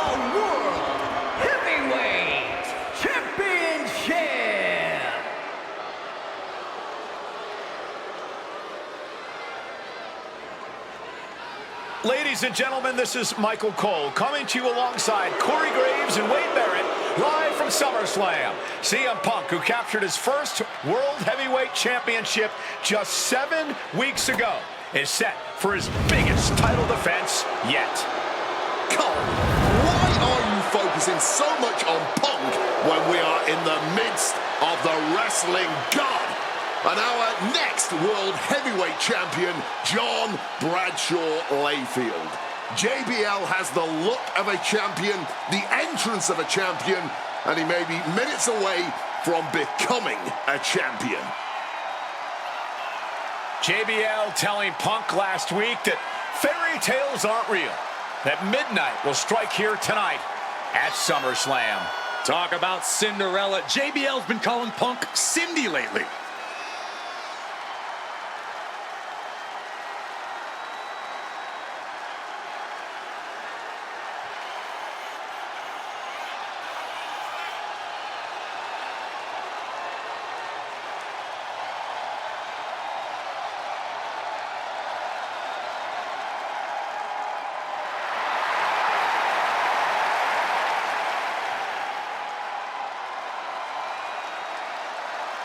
the World Heavyweight Championship. Ladies and gentlemen, this is Michael Cole coming to you alongside Cory Graves and Barrett, live from SummerSlam. CM Punk, who captured his first World Heavyweight Championship just 7 weeks ago, is set for his biggest title defense yet. Cole, why are you focusing so much on Punk when we are in the midst of the wrestling god? And our next World Heavyweight Champion, John Bradshaw Layfield. JBL has the look of a champion, the entrance of a champion, and he may be minutes away from becoming a champion. JBL telling Punk last week that fairy tales aren't real, that midnight will strike here tonight at SummerSlam. Talk about Cinderella. JBL's been calling Punk Cindy lately.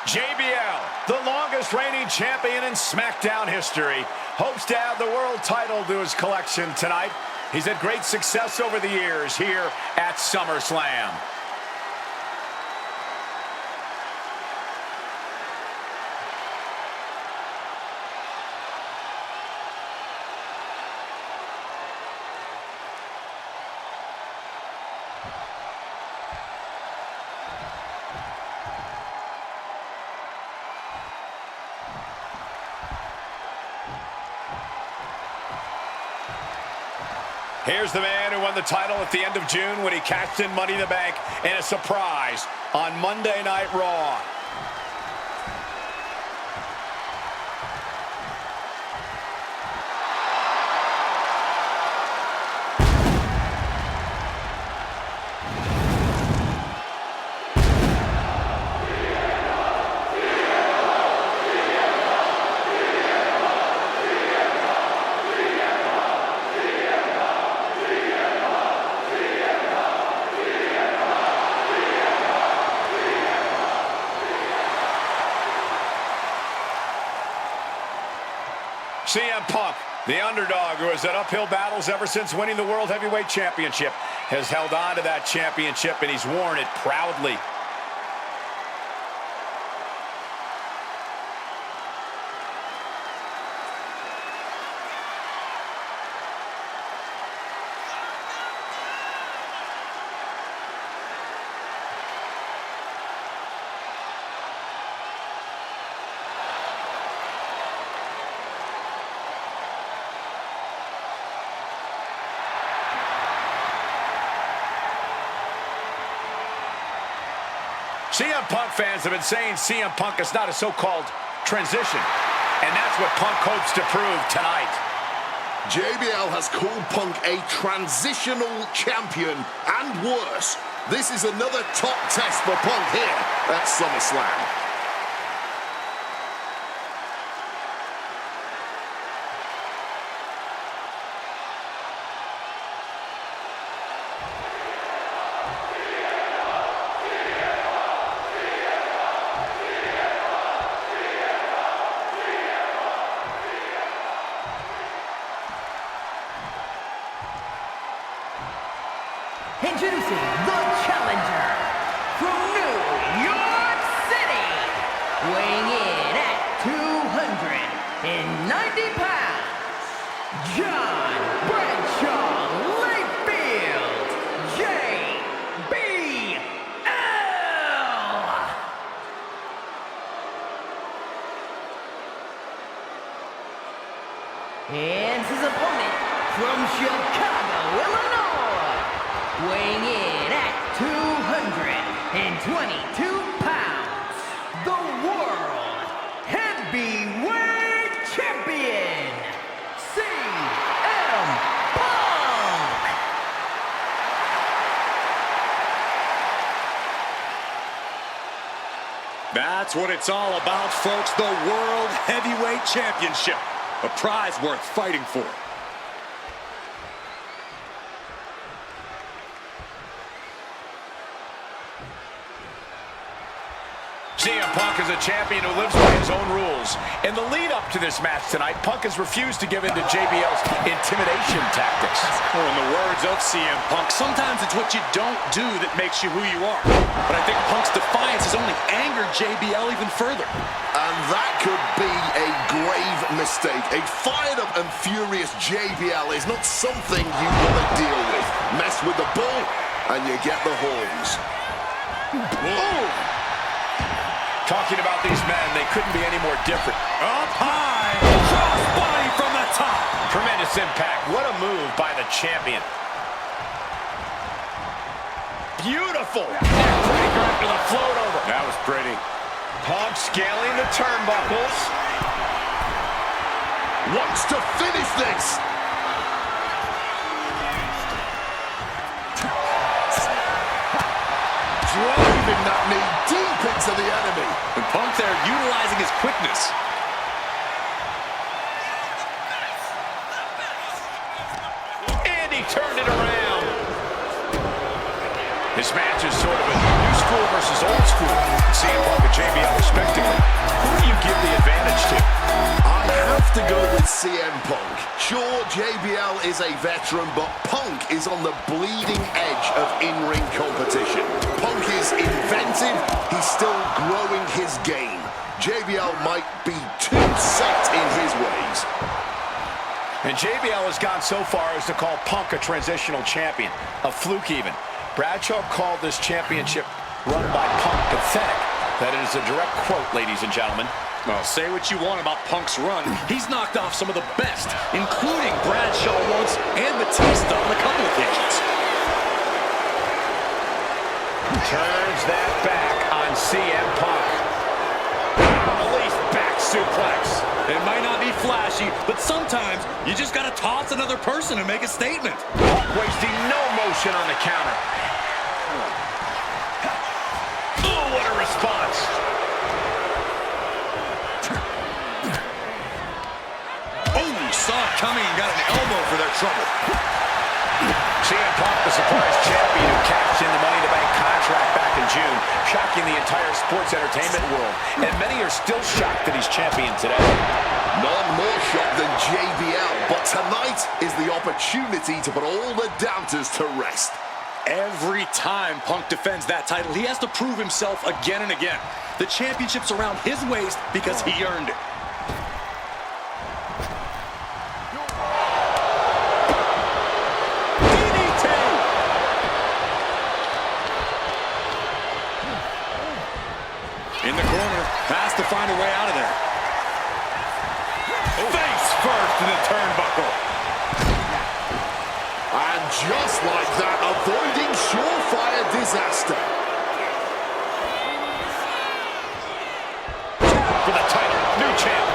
JBL, the longest reigning champion in SmackDown history, hopes to add the world title to his collection tonight. He's had great success over the years here at SummerSlam. Here's the man who won the title at the end of June when he cashed in Money in the Bank in a surprise on Monday Night Raw. CM Punk, the underdog who has had uphill battles ever since winning the World Heavyweight Championship, has held on to that championship and he's worn it proudly. CM Punk fans have been saying CM Punk is not a so-called transition, and that's what Punk hopes to prove tonight. JBL has called Punk a transitional champion, and worse. This is another top test for Punk here at SummerSlam. Introducing the challenger from New York City, weighing in at 290 pounds, John Bradshaw Layfield, JBL. And his opponent from Chicago, Illinois, weighing in at 222 pounds, the World Heavyweight Champion, CM Punk. That's what it's all about, folks. The World Heavyweight Championship. A prize worth fighting for. CM Punk is a champion who lives by his own rules. In the lead-up to this match tonight, Punk has refused to give in to JBL's intimidation tactics. Or in the words of CM Punk, sometimes it's what you don't do that makes you who you are. But I think Punk's defiance has only angered JBL even further. And that could be a grave mistake. A fired-up and furious JBL is not something you want to deal with. Mess with the bull, and you get the horns. Ooh. Talking about these men, they couldn't be any more different. Up high, crossbody from the top. Tremendous impact. What a move by the champion. Beautiful. Neckbreaker after the float over. That was pretty. Punk scaling the turnbuckles. Wants to finish this. Driving that knee deep into the enemy. And Punk there utilizing his quickness. And he turned it around. This match is sort of a new school versus old school. CM Punk and JBL respectively. Who do you give the advantage to? I have to go with CM Punk. Sure, JBL is a veteran, but Punk is on the bleeding edge of in-ring competition. Punk is inventive. He's still growing his game. JBL might be too set in his ways. And JBL has gone so far as to call Punk a transitional champion, a fluke even. Bradshaw called this championship run by Punk pathetic. That is a direct quote, ladies and gentlemen. Well, say what you want about Punk's run. He's knocked off some of the best, including Bradshaw once and Batista on a couple occasions. Turns that back on CM Punk. Release back suplex. It might not be flashy, but sometimes you just got to toss another person and make a statement. Punk wasting no motion on the counter. Oh, what a response. Saw it coming and got an elbow for their trouble. CM Punk, the surprise champion who cashed in the Money in the Bank contract back in June, shocking the entire sports entertainment world. And many are still shocked that he's champion today. None more shocked than JBL, but tonight is the opportunity to put all the doubters to rest. Every time Punk defends that title, he has to prove himself again and again. The championship's around his waist because he earned it. In the corner, has to find a way out of there. Face first in the turnbuckle. And just like that, avoiding surefire disaster. For the title, new champ.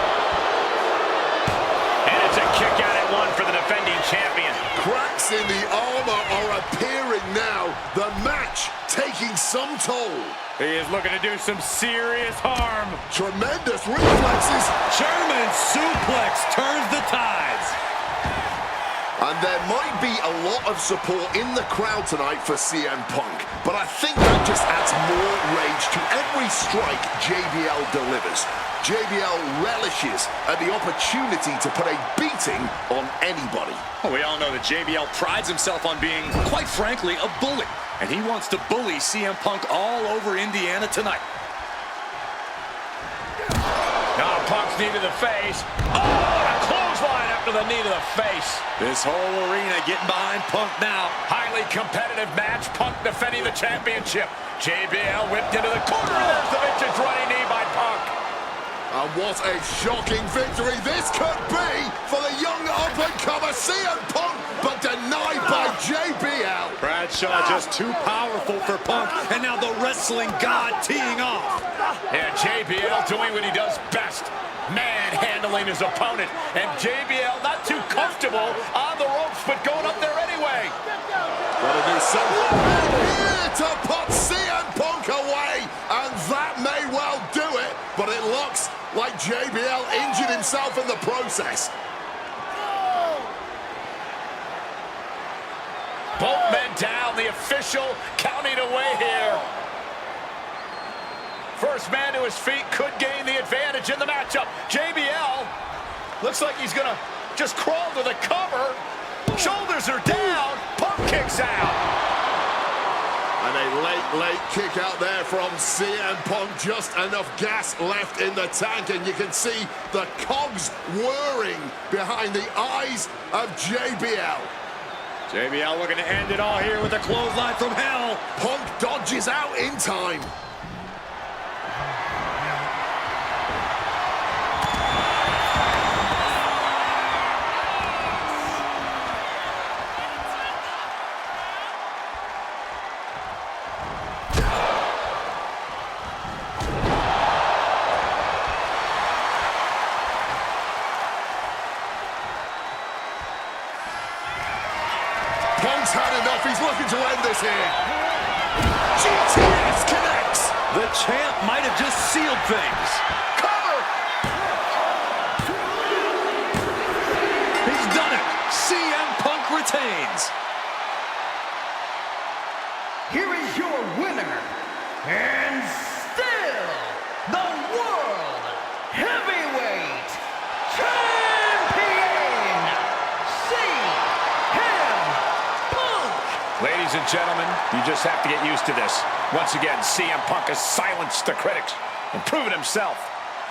And it's a kick out at one for the defending champion. Cracks in the armor are appearing now. The match taking some toll. He is looking to do some serious harm. Tremendous reflexes. German suplex turns the tides. And there might be a lot of support in the crowd tonight for CM Punk, but I think that just adds more rage to every strike JBL delivers. JBL relishes at the opportunity to put a beating on anybody. Well, we all know that JBL prides himself on being, quite frankly, a bully. And he wants to bully CM Punk all over Indiana tonight. Now Punk's knee to the face. Oh, a clothesline after the knee to the face. This whole arena getting behind Punk now. Highly competitive match. Punk defending the championship. JBL whipped into the corner. There's the vintage running knee by Punk. And what a shocking victory this could be for the young up-and-comer CM Punk, but denied by JBL. Bradshaw just too powerful for Punk, and now the wrestling god teeing off. And JBL doing what he does best, manhandling his opponent. And JBL not too comfortable on the ropes, but going up there anyway. Gotta do something here to put CM Punk away, and that may well do JBL injured himself in the process. Both men down, the official counting away here. First man to his feet could gain the advantage in the matchup. JBL looks like he's gonna just crawl to the cover. Shoulders are down, Punk kicks out. And a late kick out there from CM Punk. Just enough gas left in the tank, and you can see the cogs whirring behind the eyes of JBL. JBL looking to end it all here with a clothesline from hell. Punk dodges out in time. Punk's had enough. He's looking to end this here. GTS connects. The champ might have just sealed things. Cover! He's done it. CM Punk retains. Here is your winner, and still the World Heavyweight Champion, CM Punk. Ladies and gentlemen, you just have to get used to this. Once again, CM Punk has silenced the critics and proven himself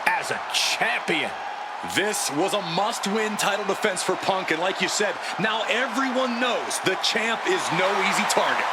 as a champion. This was a must-win title defense for Punk, and like you said, now everyone knows the champ is no easy target.